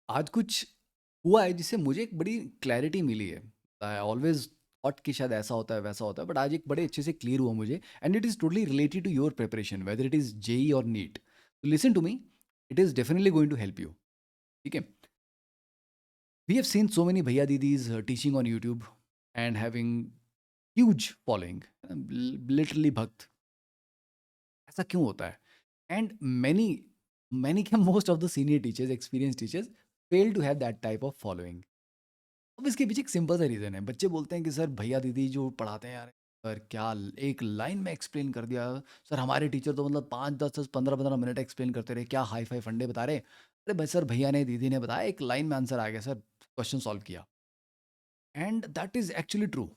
आज कुछ हुआ है जिससे मुझे एक बड़ी क्लैरिटी मिली है। आई ऑलवेज थॉट कि शायद ऐसा होता है वैसा होता है, बट आज एक बड़े अच्छे से क्लियर हुआ मुझे, and it is totally related to your preparation, whether it is JEE और NEET. Listen to me, it is definitely going to help you. ठीक है, we have seen so many भैया दीदीज teaching on YouTube and having huge following, literally भक्त। ऐसा क्यों होता है? एंड मैनी मैनी क्या, most of the senior teachers, experience teachers fail to have that type of following. अब इसके पीछे एक सिंपल सा रीज़न है। बच्चे बोलते हैं कि सर भैया दीदी जो पढ़ाते हैं यार, सर क्या एक लाइन में एक्सप्लेन कर दिया। सर हमारे टीचर तो मतलब 5 10 10 15 15 मिनट एक्सप्लेन करते रहे, क्या हाई फाई फंडे बता रहे। अरे भाई सर, भैया ने दीदी ने बताया, एक लाइन में आंसर आ गया सर, क्वेश्चन सॉल्व किया। And that is actually true.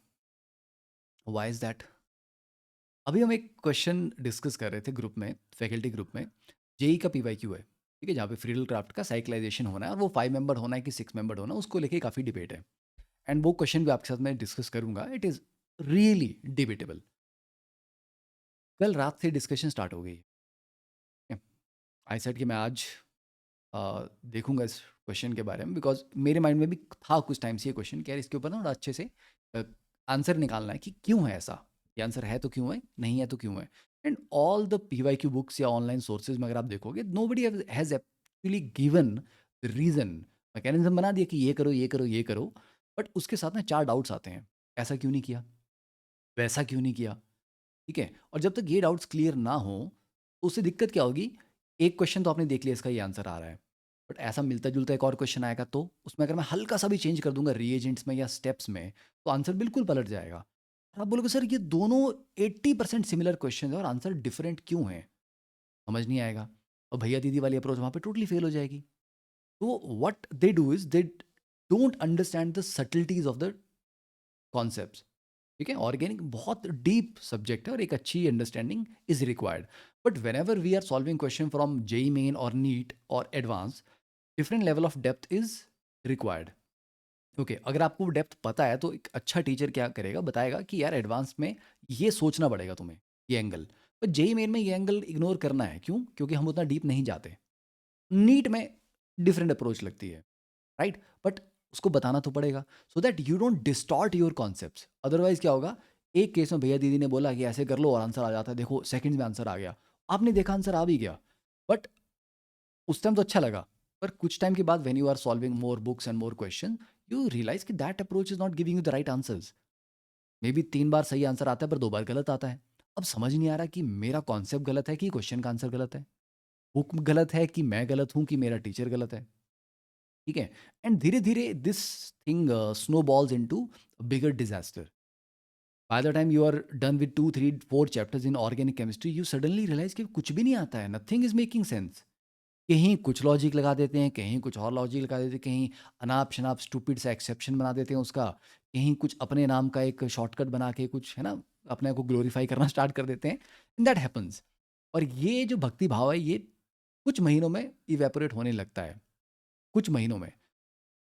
Why is that? अभी हम एक क्वेश्चन डिस्कस कर रहे थे ग्रुप में, फैकल्टी ग्रुप में। जेई का पीवाईक्यू है, ठीक है, जहाँ पे फ्रीडल क्राफ्ट का साइकिलाइजेशन होना है, और वो 5 मेंबर होना है कि 6 मेंबर होना है, उसको लेके काफ़ी डिबेट है। एंड वो क्वेश्चन भी आपके साथ मैं डिस्कस करूंगा। It is really debatable. कल रात से डिस्कशन स्टार्ट हो गई। आई सेड कि मैं आज देखूंगा इस क्वेश्चन के बारे में, बिकॉज मेरे माइंड में भी था कुछ टाइम से ये क्वेश्चन कि यार इसके ऊपर ना थोड़ा अच्छे से आंसर निकालना है कि क्यों है ऐसा। ये आंसर है तो क्यों है, नहीं है तो क्यों है। And all the PYQ books या ऑनलाइन सोर्सेज में अगर आप देखोगे, nobody has actually given reason, mechanism बना दिया कि ये करो ये करो ये करो, बट उसके साथ ना 4 डाउट्स आते हैं। ऐसा क्यों नहीं किया, वैसा क्यों नहीं किया, ठीक है। और जब तक ये डाउट्स क्लियर ना हो, तो उससे दिक्कत क्या होगी? एक क्वेश्चन तो आपने देख लिया, इसका ये आंसर आ रहा है, बट ऐसा मिलता जुलता एक और क्वेश्चन आएगा, तो उसमें अगर मैं हल्का सा भी चेंज कर दूंगा रिएजेंट्स में या स्टेप्स में, तो आंसर बिल्कुल पलट जाएगा। और आप बोलोगे सर ये दोनों 80% सिमिलर क्वेश्चन है और आंसर डिफरेंट क्यों है, समझ नहीं आएगा। और भैया दीदी वाली अप्रोच वहाँ पे टोटली फेल हो जाएगी। तो what they do is they don't understand the subtleties of the concepts. ठीक है, ऑर्गेनिक बहुत डीप सब्जेक्ट है और एक अच्छी understanding is required. But whenever we are solving question from JEE Main और नीट और advance, different level of depth is required. Okay, अगर आपको डेप्थ पता है तो एक अच्छा टीचर क्या करेगा, बताएगा कि यार एडवांस में ये सोचना पड़ेगा तुम्हें, ये एंगल। पर जेई मेन में ये एंगल इग्नोर करना है, क्यों? क्योंकि हम उतना डीप नहीं जाते। नीट में डिफरेंट अप्रोच लगती है, राइट? बट उसको बताना तो पड़ेगा, so that you don't distort your concepts. Otherwise क्या होगा? एक केस में भैया दीदी ने बोला कि ऐसे कर लो और आंसर आ जाता है, देखो सेकंड्स में आंसर आ गया। आपने देखा आंसर आ भी गया, बट उस टाइम तो अच्छा लगा, पर कुछ टाइम के बाद when you are solving more books and more question, you realise कि that approach is not giving you the right answers. Maybe 3 बार सही आंसर आता है पर 2 बार गलत आता है। अब समझ नहीं आ रहा कि मेरा कॉन्सेप्ट गलत है कि क्वेश्चन का आंसर गलत है, बुक गलत है कि मैं गलत हूँ कि मेरा टीचर गलत है। ठीक है, एंड धीरे धीरे this thing snowballs into bigger disaster. By the time you are done with 2 3 4 chapters in organic chemistry, you suddenly realise कि कुछ भी नहीं आता है, नथिंग इज मेकिंग सेंस। कहीं कुछ लॉजिक लगा देते हैं, कहीं कुछ और लॉजिक लगा देते हैं, कहीं अनाप शनाप स्टूपिड सा एक्सेप्शन बना देते हैं उसका, कहीं कुछ अपने नाम का एक शॉर्टकट बना के कुछ है ना, अपने आप को ग्लोरीफाई करना स्टार्ट कर देते हैं। In that happens. और ये जो भक्ति भाव है, ये कुछ महीनों में इवेपोरेट होने लगता है, कुछ महीनों में।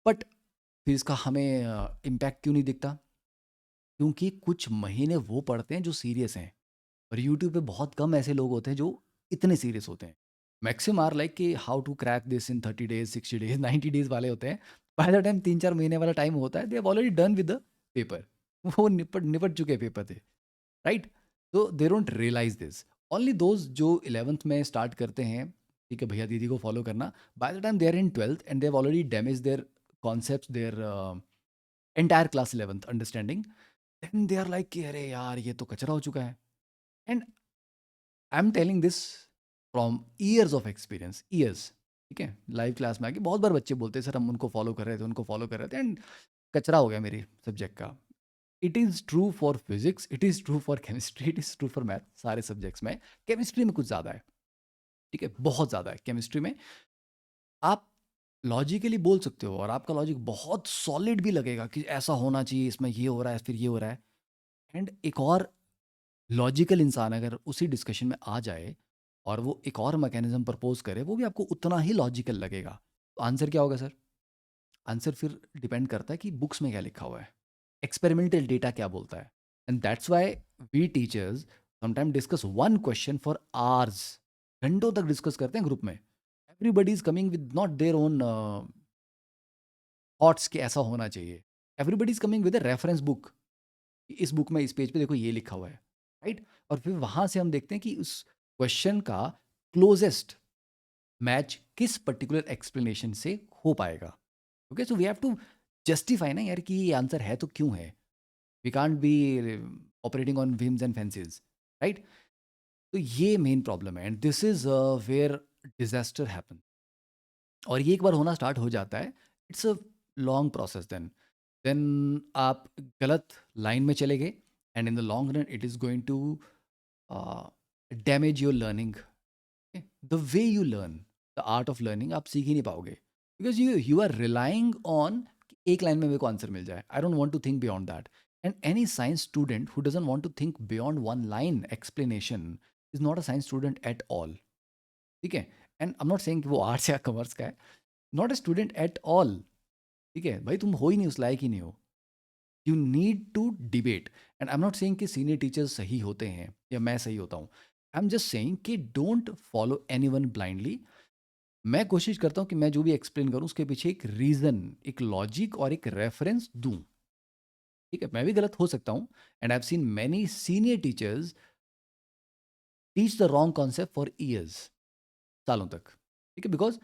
बट फिर इसका हमें इम्पैक्ट क्यों नहीं दिखता? क्योंकि कुछ महीने वो पढ़ते हैं जो सीरियस हैं, और यूट्यूब पे बहुत कम ऐसे लोग होते हैं जो इतने सीरियस होते हैं। मैक्सिमम आर लाइक कि how to crack this in 30 days, 60 days, 90 days वाले होते हैं। बाय द टाइम 3 4 महीने वाला टाइम होता है, they have already done with the paper. वो निपट निपट चुके पेपर थे, राइट? तो they don't realise this. Only those जो 11th में स्टार्ट करते हैं, ठीक है, भैया दीदी को फॉलो करना, by the time they are in 12th and they have already damage their concept, their entire class 11th understanding. Then they are like कि अरे यार ये तो कचरा हो चुका है। And I am telling this from years of experience, years. ठीक है, लाइव क्लास में आके बहुत बार बच्चे बोलते हैं सर हम उनको फॉलो कर रहे थे, उनको फॉलो कर रहे थे, एंड कचरा हो गया मेरे सब्जेक्ट का। It is true for physics, it is true for chemistry, it is true for math, सारे सब्जेक्ट्स में। केमिस्ट्री में कुछ ज़्यादा है, ठीक है, बहुत ज़्यादा है केमिस्ट्री में। आप लॉजिकली बोल सकते हो और आपका लॉजिक बहुत सॉलिड भी लगेगा कि ऐसा होना चाहिए, इसमें ये हो रहा है, फिर ये हो रहा है। एंड एक और लॉजिकल इंसान अगर उसी डिस्कशन में आ जाए और वो एक और मैकेनिज्म प्रपोज करे, वो भी आपको उतना ही लॉजिकल लगेगा। तो आंसर क्या होगा सर? आंसर फिर डिपेंड करता है कि बुक्स में क्या लिखा हुआ है, एक्सपेरिमेंटल डेटा क्या बोलता है। And that's why we teachers sometime discuss one question for hours, घंटों तक डिस्कस करते हैं ग्रुप में। Everybody is coming with not their own thoughts के ऐसा होना चाहिए। Everybody is coming with a reference book, इस बुक में इस पेज पे देखो ये लिखा हुआ है, राइट? और फिर वहां से हम देखते हैं कि उस क्वेश्चन का क्लोजेस्ट मैच किस पर्टिकुलर एक्सप्लेनेशन से हो पाएगा। Okay, so we have to justify ना यार कि ये आंसर है तो क्यों है। We can't be operating on whims and fancies, right? तो ये मेन प्रॉब्लम है, and this is where disaster happen. और ये एक बार होना स्टार्ट हो जाता है, it's a long process. Then आप गलत लाइन में चले गए, and in the long run it is going to damage your learning. The way you learn, the art of learning आप सीख ही नहीं पाओगे, because you are relying on एक लाइन में मेरे को आंसर मिल जाए। I don't want to think beyond that, and any science student who doesn't want to think beyond one line explanation is not a science student at all. ठीक है? And I am not saying कि वो arts या commerce का है, not a student at all. ठीक है भाई, तुम हो ही नहीं, उस लायक ही नहीं हो। You need to debate, and I am not saying कि सीनियर टीचर्स सही होते हैं या मैं सही होता हूँ। आई एम जस्ट सेइंग कि don't follow anyone blindly. मैं कोशिश करता हूँ कि मैं जो भी एक्सप्लेन करूँ उसके पीछे एक रीज़न, एक लॉजिक और एक रेफरेंस दूँ। ठीक है, मैं भी गलत हो सकता हूँ, and I have seen many senior teachers teach the wrong concept for years, सालों तक। ठीक है, बिकॉज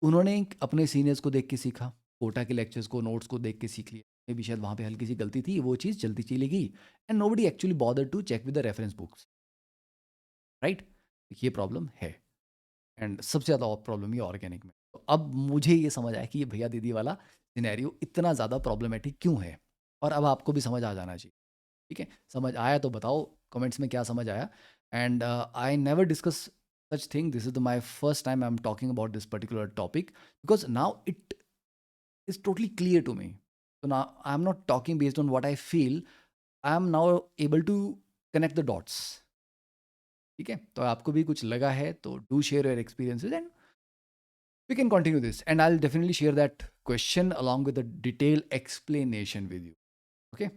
उन्होंने अपने सीनियर्स को देख के सीखा, कोटा के लेक्चर्स को, नोट्स को देख के सीख लिया। मे भी शायद वहाँ पे हल्की सी गलती थी, वो चीज़ जल्दी चली गई, and nobody actually bother to check with the reference books, right? ये प्रॉब्लम है, एंड सबसे ज़्यादा प्रॉब्लम ये ऑर्गेनिक में। तो अब मुझे ये समझ आया कि ये भैया दीदी वाला सिनेरियो इतना ज़्यादा प्रॉब्लमेटिक क्यों है, और अब आपको भी समझ आ जाना चाहिए। ठीक है, समझ आया तो बताओ कमेंट्स में क्या समझ आया। And I never discuss such thing. This is my first time I'm talking about this particular topic, because now it is totally clear to me. So now I'm not talking based on what I feel. I am now able to connect the dots. ठीक है, तो आपको भी कुछ लगा है तो do share your experiences, and we can continue this, and I'll definitely share that question along with a detailed explanation with you. Okay.